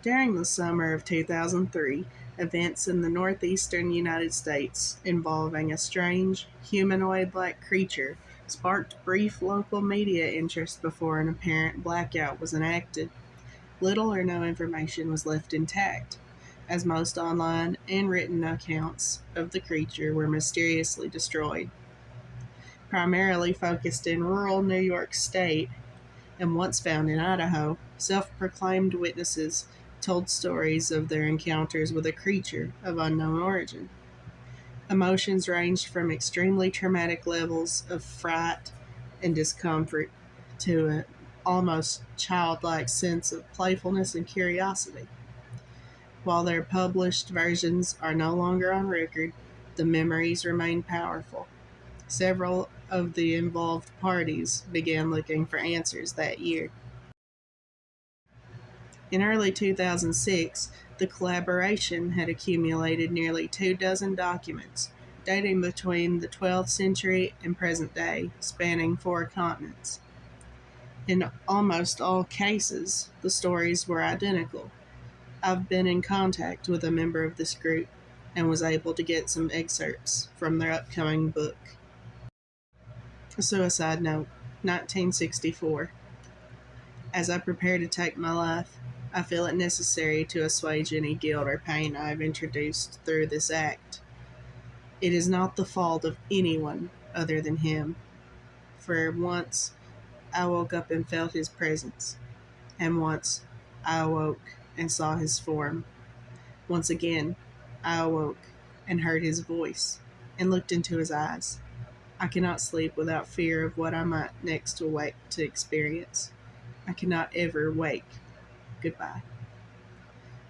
During the summer of 2003, events in the northeastern United States involving a strange, humanoid like creature sparked brief local media interest before an apparent blackout was enacted. Little or no information was left intact, as most online and written accounts of the creature were mysteriously destroyed. Primarily focused in rural New York State and once found in Idaho, self proclaimed witnesses told stories of their encounters with a creature of unknown origin. Emotions ranged from extremely traumatic levels of fright and discomfort to an almost childlike sense of playfulness and curiosity. While their published versions are no longer on record, the memories remain powerful. Several of the involved parties began looking for answers that year. In early 2006, the collaboration had accumulated nearly 2 dozen documents dating between the 12th century and present day, spanning 4 continents. In almost all cases, the stories were identical. I've been in contact with a member of this group and was able to get some excerpts from their upcoming book. A suicide note, 1964. As I prepare to take my life, I feel it necessary to assuage any guilt or pain I have introduced through this act. It is not the fault of anyone other than him. For once, I woke up and felt his presence, and once I awoke and saw his form. Once again, I awoke and heard his voice and looked into his eyes. I cannot sleep without fear of what I might next awake to experience. I cannot ever wake. Goodbye.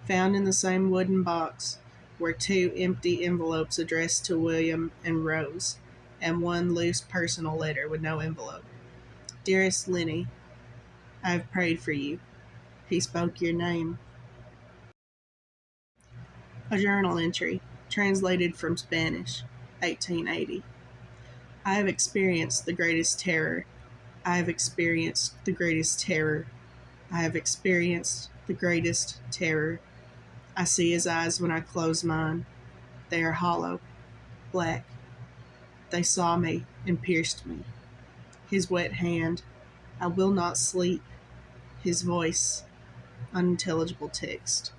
Found in the same wooden box were 2 empty envelopes addressed to William and Rose, and 1 loose personal letter with no envelope. Dearest Lenny, I have prayed for you. He spoke your name. A journal entry, translated from Spanish, 1880. I have experienced the greatest terror. I have experienced the greatest terror. I have experienced the greatest terror. I see his eyes when I close mine. They are hollow, black. They saw me and pierced me. His wet hand, I will not sleep. His voice, unintelligible text.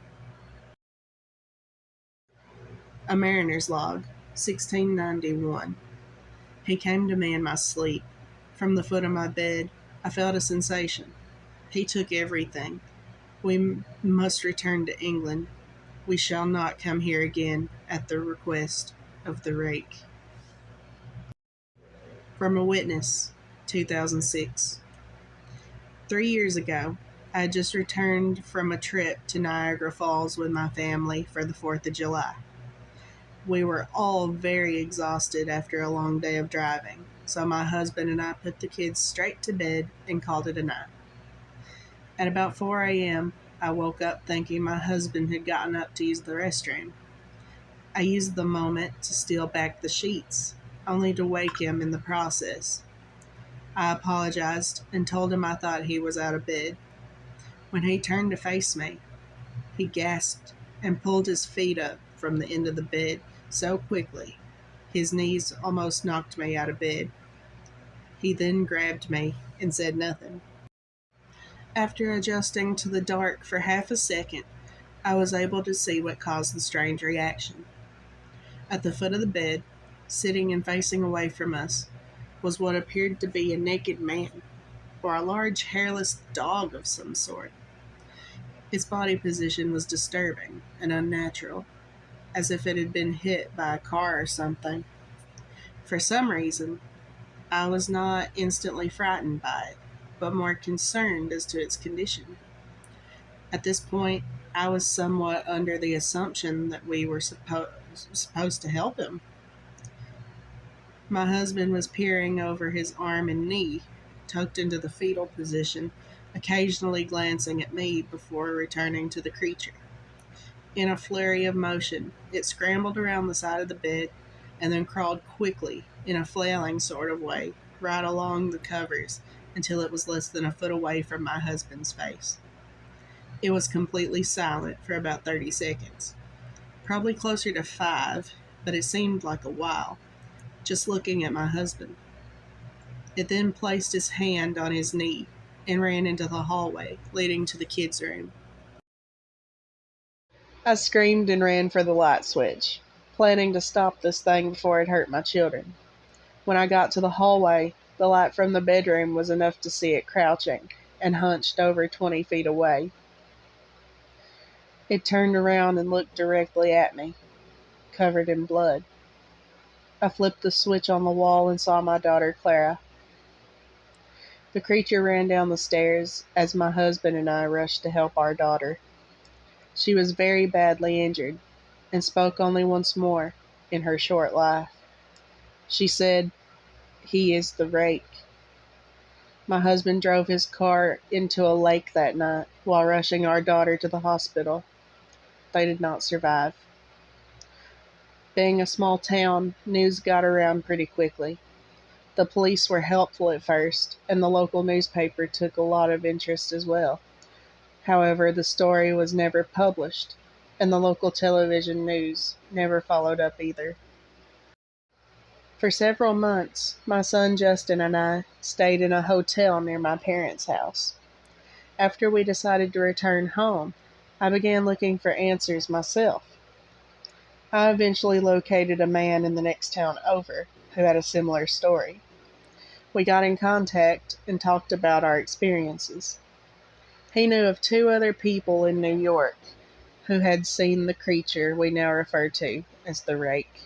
A Mariner's Log, 1691. He came to me in my sleep. From the foot of my bed, I felt a sensation. He took everything. We must return to England. We shall not come here again at the request of the Rake. From a Witness, 2006. 3 years ago, I had just returned from a trip to Niagara Falls with my family for the 4th of July. We were all very exhausted after a long day of driving, so my husband and I put the kids straight to bed and called it a night. At about 4 a.m., I woke up thinking my husband had gotten up to use the restroom. I used the moment to steal back the sheets, only to wake him in the process. I apologized and told him I thought he was out of bed. When he turned to face me, he gasped and pulled his feet up from the end of the bed so quickly, his knees almost knocked me out of bed. He then grabbed me and said nothing. After adjusting to the dark for half a second, I was able to see what caused the strange reaction. At the foot of the bed, sitting and facing away from us, was what appeared to be a naked man, or a large hairless dog of some sort. Its body position was disturbing and unnatural, as if it had been hit by a car or something. For some reason, I was not instantly frightened by it, but more concerned as to its condition. At this point, I was somewhat under the assumption that we were supposed to help him. My husband was peering over his arm and knee, tucked into the fetal position, occasionally glancing at me before returning to the creature. In a flurry of motion, it scrambled around the side of the bed and then crawled quickly, in a flailing sort of way, right along the covers until it was less than a foot away from my husband's face. It was completely silent for about 30 seconds, probably closer to 5, but it seemed like a while, just looking at my husband. It then placed his hand on his knee and ran into the hallway leading to the kids' room. I screamed and ran for the light switch, planning to stop this thing before it hurt my children. When I got to the hallway, the light from the bedroom was enough to see it crouching and hunched over 20 feet away. It turned around and looked directly at me, covered in blood. I flipped the switch on the wall and saw my daughter Clara. The creature ran down the stairs as my husband and I rushed to help our daughter. She was very badly injured and spoke only once more in her short life. She said, "He is the Rake." My husband drove his car into a lake that night while rushing our daughter to the hospital. They did not survive. Being a small town, news got around pretty quickly. The police were helpful at first, and the local newspaper took a lot of interest as well. However, the story was never published, and the local television news never followed up either. For several months, my son Justin and I stayed in a hotel near my parents' house. After we decided to return home, I began looking for answers myself. I eventually located a man in the next town over who had a similar story. We got in contact and talked about our experiences. He knew of 2 other people in New York who had seen the creature we now refer to as the Rake.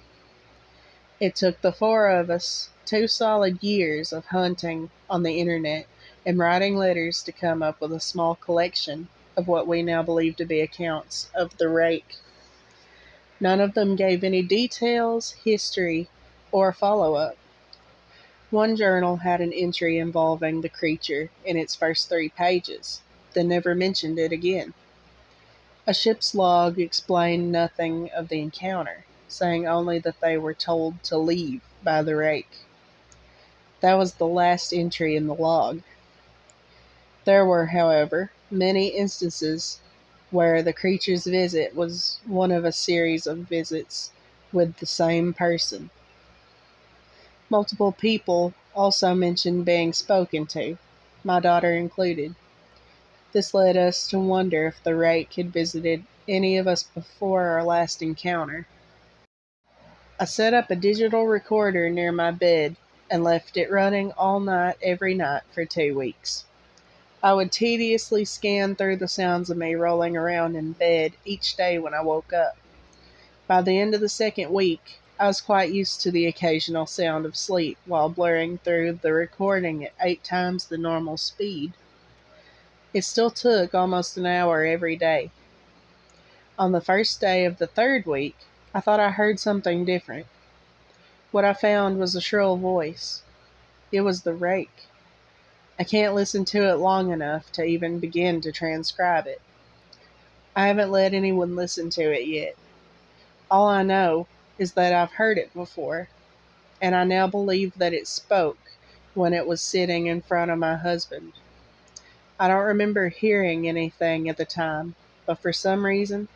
It took the 4 of us 2 solid years of hunting on the internet and writing letters to come up with a small collection of what we now believe to be accounts of the Rake. None of them gave any details, history, or follow-up. One journal had an entry involving the creature in its first 3 pages, then never mentioned it again. A ship's log explained nothing of the encounter, saying only that they were told to leave by the Rake. That was the last entry in the log. There were, however, many instances where the creature's visit was one of a series of visits with the same person. Multiple people also mentioned being spoken to, my daughter included. This led us to wonder if the Rake had visited any of us before our last encounter. I set up a digital recorder near my bed and left it running all night every night for 2 weeks. I would tediously scan through the sounds of me rolling around in bed each day when I woke up. By the end of the second week, I was quite used to the occasional sound of sleep while blurring through the recording at 8 times the normal speed. It still took almost an hour every day. On the first day of the third week, I thought I heard something different. What I found was a shrill voice. It was the Rake. I can't listen to it long enough to even begin to transcribe it. I haven't let anyone listen to it yet. All I know is that I've heard it before, and I now believe that it spoke when it was sitting in front of my husband. I don't remember hearing anything at the time, but for some reason,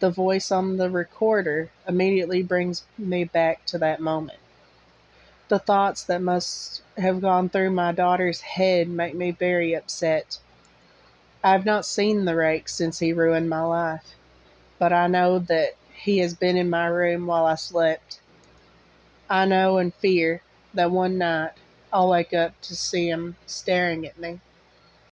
the voice on the recorder immediately brings me back to that moment. The thoughts that must have gone through my daughter's head make me very upset. I have not seen the Rake since he ruined my life, but I know that he has been in my room while I slept. I know and fear that one night I'll wake up to see him staring at me.